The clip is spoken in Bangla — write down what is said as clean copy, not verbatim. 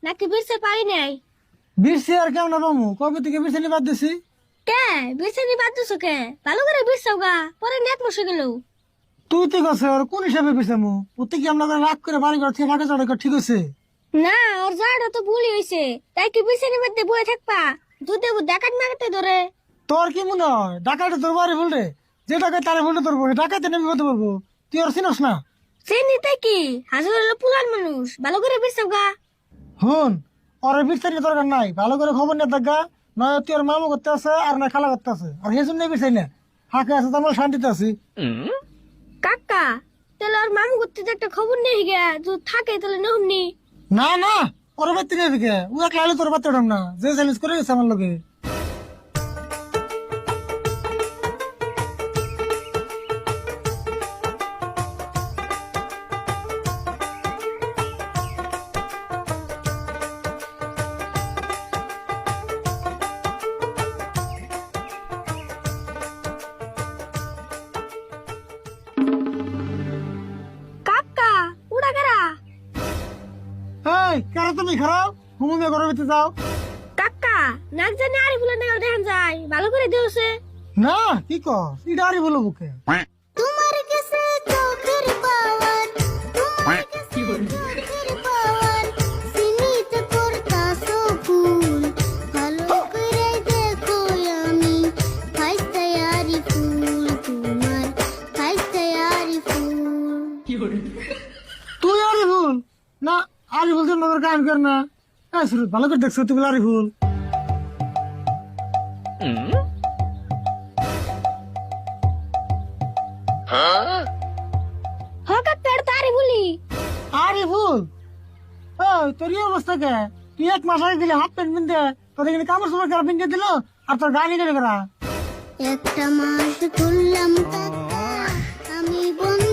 নাকি বিরছে পারি নাই? বিরছি আর কেমন পামু, কবে থেকে বিরছি বাদ দিছি। কে বিরছে নি বাদ দিছো কে? ভালো করে বিরছাও গা, পরে নেট বসে গেল। তুই তো গেছে আর কোন হিসাবে বিরছামু? প্রত্যেক কি আমরা রাগ করে বাড়ি ঘর থেকে ফাঁকা চড়া ঠিক হয়েছে? না, ওর জাড়া তো ভুলই হয়েছে। তাই কি বিরছে নি মধ্যে বয়ে থাকবা? দুধে ডাকাত মারাতে ধরে। তোর কি মনে হয় ডাকাইতে তোর বাড়ি ভুল রে? যে ডাকাই তারে ভুলতে ধরবো, ডাকাইতে নেমে হতে পারবো? তুই আর চিনস না? চিনি তাই কি? হাজুর হলো পুলান মানুষ, ভালো করে বিরছাও গা। হুন, ওর বিরছাই দরকার নাই, ভালো করে খবর নিয়ে দেখা। নয় তুই আর মামু করতে আছে আর না খালা করতে আছে, আর সেই জন্য বিরছাই না। ফাঁকা আছে তো আমরা শান্তিতে আছি। কাকা, তাহলে ওর মামু করতে তো একটা খবর নেই গে, যদি থাকে তাহলে নহমনি। না না, ওর বাড়িতে নেই দিকে ও এক লাইলে তোর বাড়িতে উঠাম না, যে চ্যালেঞ্জ করে গেছে আমার লোকে। কাকা, উড়া গেরা। এই কেন তুমি খারাপ হুমুমে ঘরের ভিতরে যাও? কাকা, নাক জানি আরে ফুলের নাগাল দেখান যায়, ভালো করে দেওছে। না কি কর, এটা আরই বলো বুকে। তোমার কাছে চোখের পাওয়ার, তোমার কাছে চোখের পাওয়ার, সিনিতে করতাছো ফুল, ভালো করে দেখো আমি, খাইতে আরি ফুল, তোমার খাইতে আরি ফুল। তুই আরই ভুল না, আরই ভুল তোর নজর কায়ন কর না। সুরত ভালো করে দেখছো তুই আরই ভুল। হকাত পেড় তারি বলি। আরই ভুল। ওই তোর এই অবস্থা কে? তুই এক মাস আগে দিলে হাফ প্যান্ট পিনতে, তোদের কিন্তু কাপড় চোপড় করা পিনতে দিল, আর তোর গাড়ি গাড়ি করা। একটা মাস ঘুরলাম কাকা, আমি বন্ধু